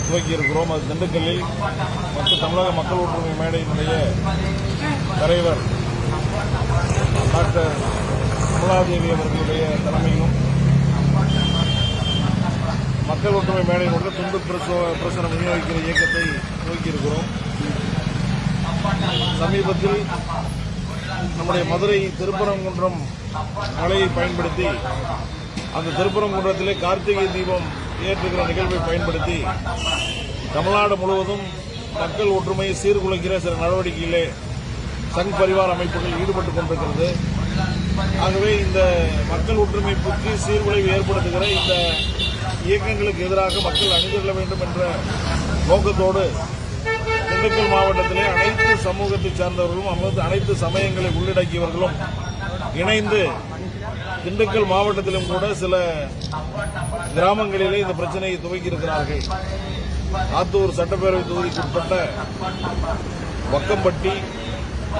துவக்கியிருக்கிறோம். அது திண்டுக்கல்லில் மற்றும் தமிழக மக்கள் ஒற்றுமை மேடையினுடைய தலைவர் டாக்டர் கமலாதேவி அவர்களுடைய தலைமையிலும் மக்கள் ஒற்றுமை மேடையினுடைய துண்டு பிரசுரம் விநியோகிக்கிற இயக்கத்தை துவக்கியிருக்கிறோம். சமீபத்தில் நம்முடைய மதுரை திருப்பரங்குன்றம் மலையை பயன்படுத்தி அந்த திருப்பரங்குன்றத்திலே கார்த்திகை தீபம் ஏற்றுகிற நிகழ்வை பயன்படுத்தி தமிழ்நாடு முழுவதும் மக்கள் ஒற்றுமையை சீர்குலைக்கிற சில நடவடிக்கையிலே சங் பரிவார் அமைப்புகள் ஈடுபட்டுக் கொண்டிருக்கிறது. ஆகவே இந்த மக்கள் ஒற்றுமைக்கு சீர்குலைவு ஏற்படுத்துகிற இந்த இயக்கங்களுக்கு எதிராக மக்கள் அணிதிரள வேண்டும் என்ற நோக்கத்தோடு திண்டுக்கல் மாவட்டத்திலே அனைத்து சமூகத்தைச் சார்ந்தவர்களும் அனைத்து சமயங்களை உள்ளடக்கியவர்களும் இணைந்து திண்டுக்கல் மாவட்டத்திலும் கூட சில கிராமங்களிலே இந்த பிரச்சனையை துவக்கியிருக்கிறார்கள். ஆத்தூர் சட்டப்பேரவை தொகுதிக்குட்பட்ட வக்கம்பட்டி,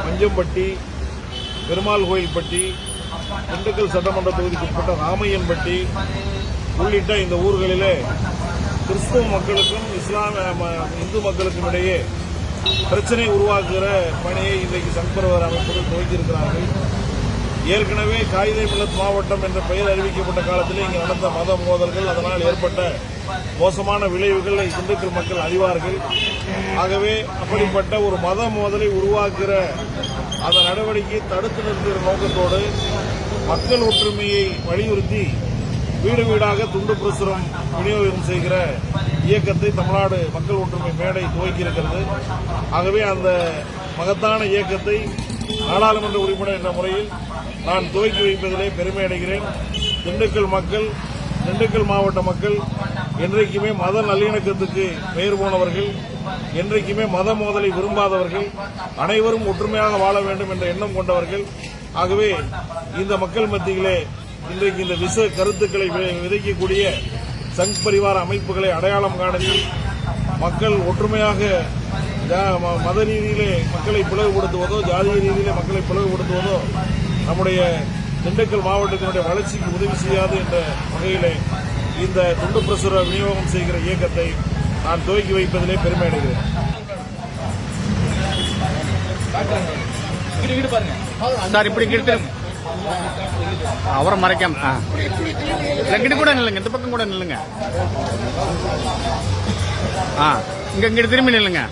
மஞ்சம்பட்டி, பெருமாள் கோயில்பட்டி, திண்டுக்கல் சட்டமன்ற தொகுதிக்குட்பட்ட ராமையன்பட்டி உள்ளிட்ட இந்த ஊர்களிலே கிறிஸ்தவ மக்களுக்கும் இந்து மக்களுக்கும் இடையே பிரச்சனை உருவாக்குகிற பணியை இன்றைக்கு சங் பரிவார் அமைப்புகள் துவக்கியிருக்கிறார்கள். ஏற்கனவே காயிதே மில்லத் மாவட்டம் என்ற பெயர் அறிவிக்கப்பட்ட காலத்திலே இங்கு நடந்த மத மோதல்கள், அதனால் ஏற்பட்ட மோசமான விளைவுகளை திண்டுக்கல் மக்கள் அறிவார்கள். ஆகவே அப்படிப்பட்ட ஒரு மத மோதலை உருவாக்குகிற அந்த நடவடிக்கையை தடுத்து நிறுத்துகிற நோக்கத்தோடு மக்கள் ஒற்றுமையை வலியுறுத்தி வீடு வீடாக துண்டு பிரசுரம் விநியோகம் செய்கிற இயக்கத்தை தமிழ்நாடு மக்கள் ஒற்றுமை மேடை துவக்கியிருக்கிறது. ஆகவே அந்த மகத்தான இயக்கத்தை நாடாளுமன்ற உறுப்பினர் என்ற முறையில் நான் துவக்கி வைப்பதிலே பெருமை அடைகிறேன். திண்டுக்கல் மாவட்ட மக்கள் என்றைக்குமே மத நல்லிணக்கத்துக்கு பெயர் போனவர்கள், என்றைக்குமே மத மோதலை விரும்பாதவர்கள், அனைவரும் ஒற்றுமையாக வாழ வேண்டும் என்ற எண்ணம் கொண்டவர்கள். ஆகவே இந்த மக்கள் மத்தியிலே இன்றைக்கு இந்த விச கருத்துக்களை விதைக்கக்கூடிய சங் பரிவார அமைப்புகளை அடையாளம் காணி மக்கள் ஒற்றுமையாக மத ரீதியிலே மக்களை பிளவுபடுத்துவதோ ஜாதிய ரீதியிலே மக்களை பிளவுபடுத்துவதோ நம்முடைய திண்டுக்கல் மாவட்டத்தினுடைய வளர்ச்சிக்கு உதவி செய்யாது என்ற வகையிலே இந்த துண்டு பிரசுர விநியோகம் செய்கிற இயக்கத்தை நான் துவக்கி வைப்பதிலே பெருமை அடைகிறேன். சார் இப்படி அவரை மறைக்காம இங்கிட்டு கூட நில்லுங்க, இந்த பக்கம் கூட நில்லுங்க. இங்கிட்டு திரும்பி நில்லுங்க.